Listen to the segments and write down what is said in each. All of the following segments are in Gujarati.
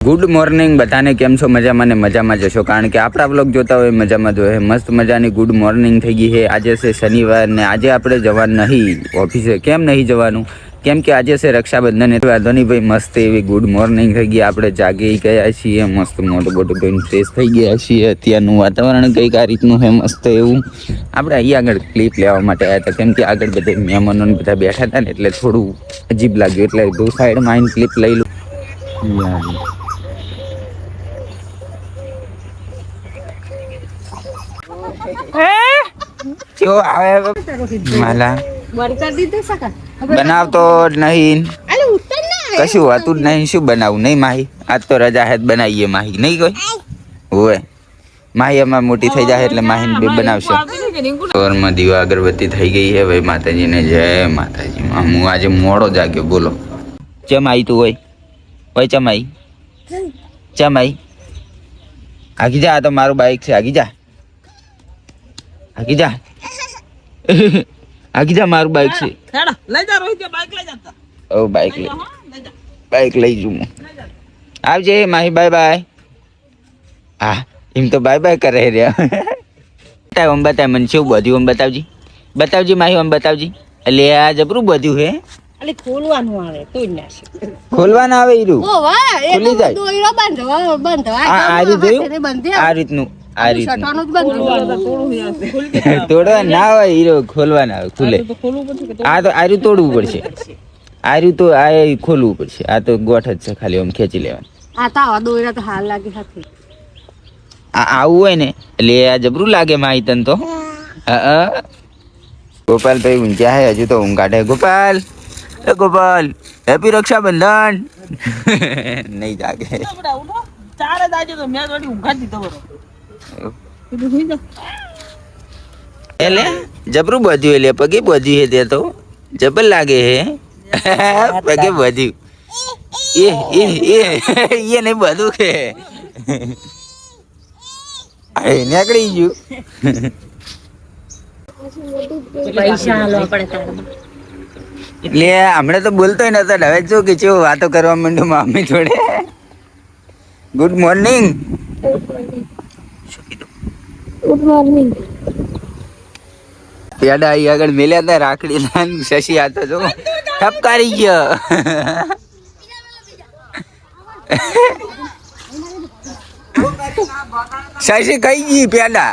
ગુડ મોર્નિંગ બધાને, કેમ છો? મજામાં ને મજામાં જશો, કારણ કે આપણા બ્લોગ જોતા હોય મજામાં જો હે. મસ્ત મજાની ગુડ મોર્નિંગ થઈ ગઈ છે. આજે છે શનિવાર ને આજે આપણે જવાનું નહીં ઓફિસે. કેમ નહીં જવાનું? કેમ કે આજે છે રક્ષાબંધન. એટલે વાંધો નહીં ભાઈ, મસ્ત એવી ગુડ મોર્નિંગ થઈ ગઈ. આપણે જાગી ગયા છીએ, મસ્ત મોટું મોટું ધોઈને ફ્રેશ થઈ ગયા છીએ. અત્યારનું વાતાવરણ કંઈક આ રીતનું છે, મસ્ત એવું. આપણે અહીંયા આગળ ક્લિપ લેવા માટે આવ્યા હતા, કેમ કે આગળ બધા મહેમાનો બધા બેઠા હતા ને એટલે થોડું અજીબ લાગ્યું, એટલે દો સાઈડમાં આવીને ક્લિપ લઈ લો. બનાવતો જ નહીં, કશું હતું જ નહીં. શું બનાવું? નહીં માહી, આજ તો રજા હે, બનાવીએ માહી. નહીં કોઈ હોય માહી અમાર મોટી થઈ જાય એટલે માહી બે બનાવશે. સવારમાં દીવા અગરબત્તી થઈ ગઈ છે ભાઈ. માતાજીને જય માતાજી. હું આજે મોડો જાગ્યો, બોલો. ચમ આવી તું? હોય ચમ આવી? ચમ આવી? આગી જા, આ તો મારું બાઈક છે. આગી જા, આગી જા, આગી જા, મારું બાઈક છે. લઈ જા રોહિત, બાઈક લઈ જા. ઓ બાઈક લઈ જઉં. આવજે માહી, બાય બાય. હા, એમ તો બાય બાય કરે રહ્યા. બતાવ, આમ બતાવ મને શું બધું. આમ બતાવજી, બતાવજી માહી, આમ બતાવજી. એટલે આ જબરું બધું હે. અલે ખોલવાનું આવે તો જ નાશે. ખોલવાનું આવે ઈરું. ઓ વાહ, એ ખુલી જાય. દોઈરો બાંધવા આ રીતનું, આ રીતનું, આ રીતનું. સટાનું જ બાંધવાનું. તોડવા ના હોય હીરો, ખોલવાના આવે, ખુલે. આ તો આર્યું તોડવું પડશે. આર્યું તો આ ખોલવું પડશે. આ તો ગોઠ જ છે, ખાલી આમ ખેંચી લેવાનું. આ તો આવા દોઈરા તો હાલ લાગે સાથે. આ આવું હોય ને એટલે આ જબરું લાગે માહી તન તો. ગોપાલભાઈ ઊંઘ્યા હે, હજુ તો ઊંઘ કાઢે. ગોપાલ, એ ગોપાલ, હેપી રક્ષાબંધન. નહીં જાગે. ચાર જ આજે તો મેં થોડી ઊંઘાડી દીધો. એટલે જબરું બધું, એટલે પગે બધું હે. તે તો જબર લાગે હે. પગે બધું એ નહીં બધું કે નીકળી ગયું. પૈસા લો પડે એટલે હમણાં તો બોલતો નતો, હવે શું કે ચેવું વાતો કરવા માંડ્યો મમ્મી જોડે. Good morning. Good morning. પેડા અહીં આગળ મેલ્યા હતા રાખડી ના. શશી આ તો જો ઠપકારી ગયો. શશી કઈ ગઈ પેડા.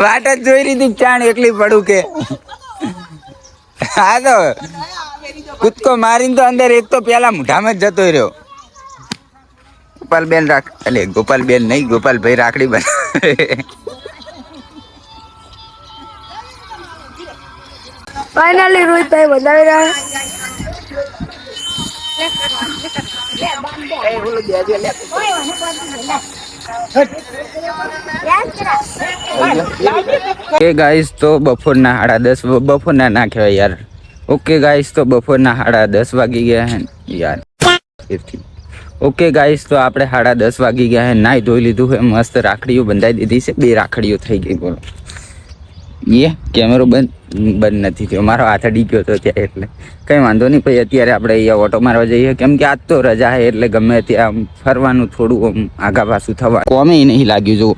વાટ જ જોઈ લીધી, ચાણ એકલી પડું કે. હા તો કૂદકો મારીને તો અંદર એક તો પેલા મોઢામાં જ જતો રહ્યો. ગોપાલબેન રાખ, એટલે ગોપાલબેન નહીં, ગોપાલભાઈ રાખડી બનાવે. ફાઇનલી રોહિતભાઈ વધાવી રહ્યા. ઓકે ગાઈસ, તો બપોરના 10:30, બપોરના ના કહેવાય યાર. ઓકે ગાઈસ, તો બપોરના 10:30 વાગી ગયા હે યાર. ઓકે ગાઈસ, તો આપણે 10:30 વાગી ગયા હે. નાઈ ધોઈ લીધું હે, મસ્ત રાખડીઓ બંધાઈ દીધી છે. 2 રાખડીઓ થઈ ગઈ. બોલો, એ કેમેરો બંધ નથી થયો, મારો હાથ અડી ગયો હતો ત્યાં. એટલે કંઈ વાંધો નહીં ભાઈ. અત્યારે આપણે અહીંયા ઓટો મારવા જઈએ, કેમ કે આજ તો રજા છે એટલે ગમે ત્યાં ફરવાનું થોડું આમ આગા પાછું થવા. કોમે નહીં લાગ્યું. જો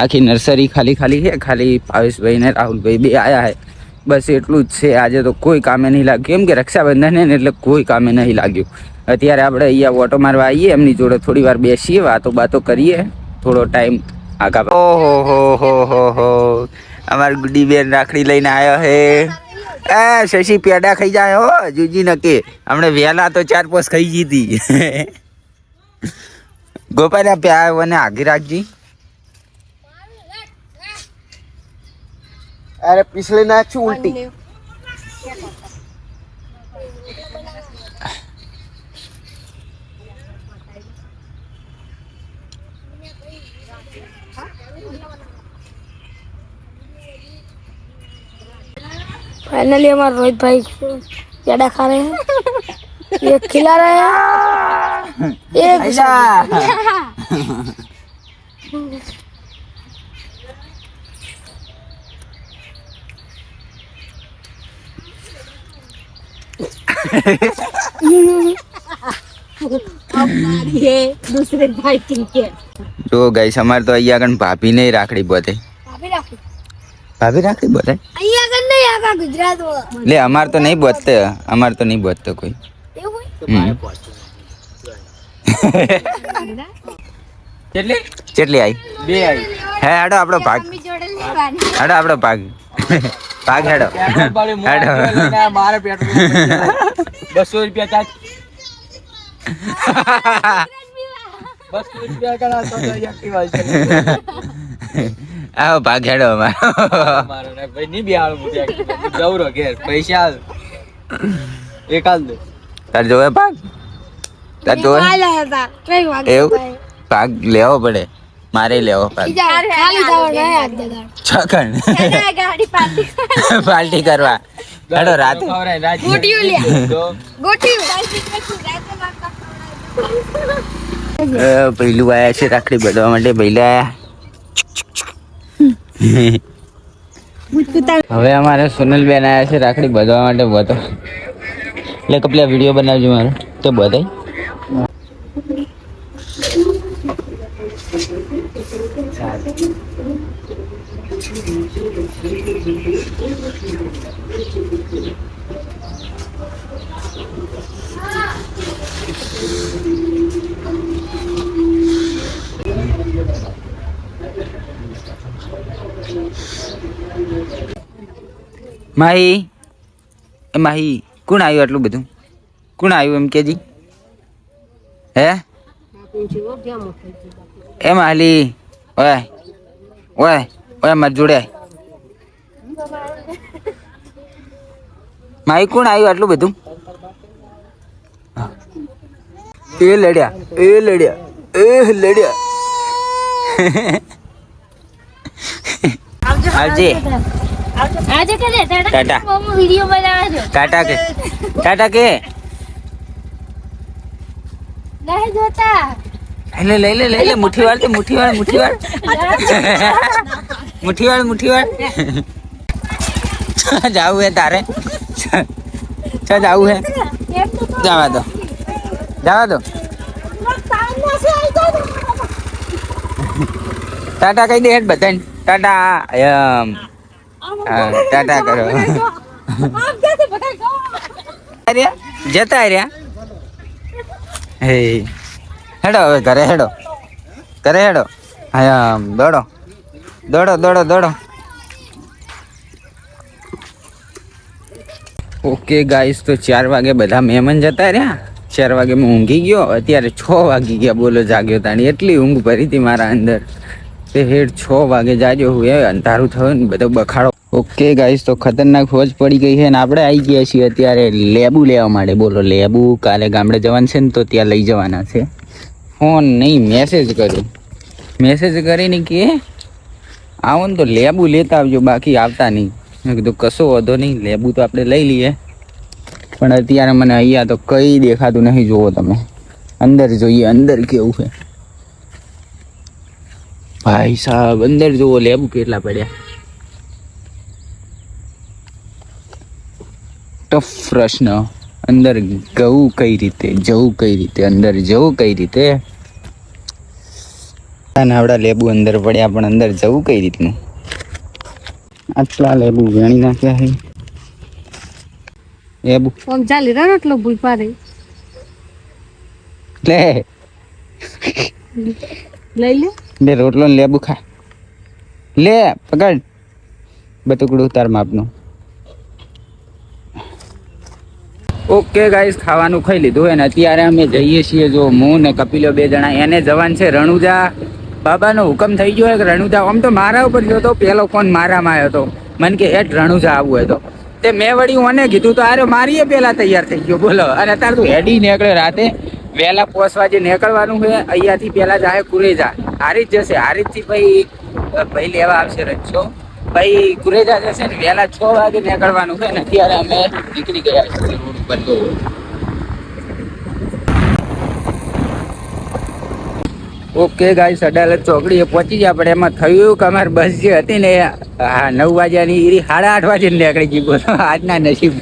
આખી નર્સરી ખાલી છે. ખાલી ભાવેશભાઈ ને રાહુલભાઈ બે આયા છે, બસ એટલું જ છે. આજે તો કોઈ કામે નહીં લાગ્યું, કેમ કે રક્ષાબંધન છે ને એટલે કોઈ કામે નહીં લાગ્યું. અત્યારે આપણે અહીંયા ઓટો મારવા આવીએ, એમની જોડે થોડી વાર બેસીએ, વાતો કરીએ, થોડો ટાઈમ આગા. ઓહો, અમારી ગુડી બેન રાખડી લઈને આવ્યો હે. શશી પેડા ખાઈ જાય હો, જુજી નકે. હમણાં વહેલા તો 4-5 ખાઈ જીધી. ગોપાલ પ્યાને આગી રાખજી. અરે पिछले नाच उल्टी. फाइनली हमारे रोहित भाई पेड़ा खा रहे हैं, एक खिला रहे हैं, एक हमारी है दूसरे भाई की है જો ગાઈસ અમાર તો અહીંયા આગળ ભાભી નહીં રાખડી બોતે भाभी राखी ભાભી રાખડી બોતે અહીંયા કર નહીં આખા ગુજરાતમાં લે અમાર તો નહીં બોતતે અમાર તો નહીં બોતતો કોઈ એવું કેટલી કેટલી આવી બે આવી હે હેડો આપણો ભાગ હેડો આપણો ભાગ ભાગ હેડો હેડો મારે પેટ્રોલ 200 રૂપિયા ચાર્જ 200 રૂપિયા કરા તો એક્ટિવા છે આવો ભાગ હેડો અમારો મારો ને ભાઈ ની બિહાર મુજે જવરો ઘેર પૈસા એક આલ દે તાર જોવે ભાગ તાર જોવે એવું ભાગ લેવો પડે મારે લેવો ભાગ છકણ પાર્ટી કરવા હેડો રાત પહેલું આયા છે રાખડી બધવા માટે પહેલા આયા હવે અમારે સોનલબેન આયા છે રાખડી બધવા માટે બધો એટલે કપલા વિડીયો બનાવજો મારો તો બધાય માહી એ માહી કોણ આવ્યું આટલું બધું કોણ આવ્યું એમ કેજી હે એ માહલી ઓય ઓય ઓય મત જોડે માહી કોણ આવ્યું આટલું બધું એ લડ્યા એ લડ્યા આવજે આજે કરે ટાટા. વિડિયો બનાવે છે ટાટા કે ટાટા કે નહીં જોતા લઈ લે મુઠ્ઠી વાળ જાવું હે તારે જાવું હે જવા દો ટાટા કહી દે હેડ બધાને ટાટા ટાટા કરો જતા રહ્યા હે હેડો હવે ઘરે હેડો હા દોડો ઓકે ગાઈસ તો 4 વાગે બધા મહેમાન જતા રહ્યા 4 વાગે હું ઊંઘી ગયો અત્યારે 6 વાગી ગયા બોલો જાગ્યો તાણી એટલી ઊંઘ ભરી હતી મારા અંદર તે હેડ 6 વાગે જાગ્યો હું એ અંધારું થયું ને બધો બખાડો ઓકે ગાઈસ તો ખતરનાક ફોજ પડી ગઈ છે ને આપણે આવી ગયા છીએ અત્યારે લેબુ લેવા માટે બોલો લેબુ કાલે ગામડે જવાનું છે ને તો ત્યાં લઈ જવાના છે ફોન નહીં મેસેજ કરીને કે આવો ને તો લેબુ લેતા આવજો બાકી આવતા નહીં મેં કીધું કશો વાંધો નહીં લેબુ તો આપણે લઈ લઈએ પણ અત્યારે મને અહીંયા તો કઈ દેખાતું નહીં જોવો તમે અંદર જોઈએ અંદર કેવું છે ભાઈ સાહેબ અંદર જોવો લેબુ કેટલા પડ્યા ટફ પ્રશ્ન અંદર જવું કઈ રીતે અંદર જવું કઈ રીતે નાવડા લેબુ અંદર પડ્યા પણ અંદર જવું કઈ રીતનું આટલા લેબુ વેણી નાખ્યા છે લેબુ આમ ચાલી રહ્યો એટલો ભૂલ પાડે લઈ લે રોટલો ને લેબુ ખા લે પકડ બટુકડું તાર માપનું ઓકે ગાઈસ ખાવાનું ખાઈ લીધું અને અત્યારે અમે જઈએ છીએ જો હું ને કપિલો 2 જણા એને જવાન છે રણુજા બાબાનો હુકમ થઈ ગયો કે રણુજા આમ તો મારા ઉપર ગયો તો પહેલો ફોન મારામાં આવ્યો હતો મને કે હેડ રણુજા આવવું હોય તો તે મેં વળી મને કીધું તો આરે મારીએ પહેલા તૈયાર થઈ ગયો બોલો અને અત્યારે તું હેડી નીકળે રાતે વહેલા પોસવા જે નીકળવાનું છે અહીંયાથી પહેલા જાય કુરેજા હારી જ જશે હારીજથી ભાઈ લેવા આવશે રચ્છો ભાઈ કુરેજા જશે ને વહેલા 6 વાગે નીકળવાનું છે ને અત્યારે અમે નીકળી ગયા છીએ રોડ ઉપર તો ઓકે ગાઈસ અડાલત ચોકડીએ પહોંચી ગયા પણ એમાં થયું એવું કે અમારી બસ જે હતી ને 9 વાગ્યાની ઈરી 8:30 વાગે નીકળી ગઈ બોલો આજના નસીબ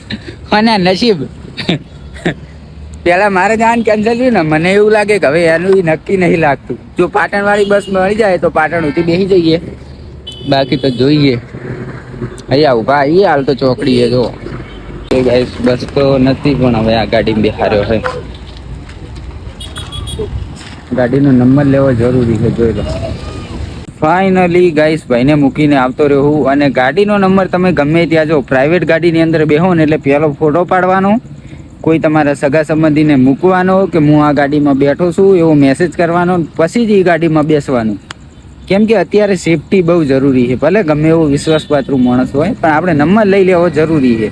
પેલા મારે જવાનું કેન્સલ થયું ને મને એવું લાગે કે હવે એનું નક્કી નહીં લાગતું. જો પાટણ વાળી બસ મળી જાય તો પાટણ ઉથી બેસી જઈએ, બાકી તો જોઈએ. અહીંયા ઉભા આવીએ હાલ તો ચોકડીએ. જો ગાઈસ બસ તો નથી પણ હવે આ ગાડી બેહાર્યો છે. ગાડીનો નંબર લેવો જરૂરી છે, જોઈ લો. ફાઇનલી ગાઈસ ભાઈને મૂકીને આવતો રહ્યો હું. અને ગાડીનો નંબર તમે ગમે ત્યાં જો પ્રાઇવેટ ગાડીની અંદર બેહો ને એટલે પહેલો ફોટો પાડવાનો, કોઈ તમારા સગા સંબંધીને મૂકવાનો કે હું આ ગાડીમાં બેઠો છું એવો મેસેજ કરવાનો, પછી જ એ ગાડીમાં બેસવાનું. કેમ કે અત્યારે સેફટી બહુ જરૂરી છે. ભલે ગમે એવો વિશ્વાસપાત્ર માણસ હોય પણ આપણે નંબર લઈ લેવો જરૂરી છે.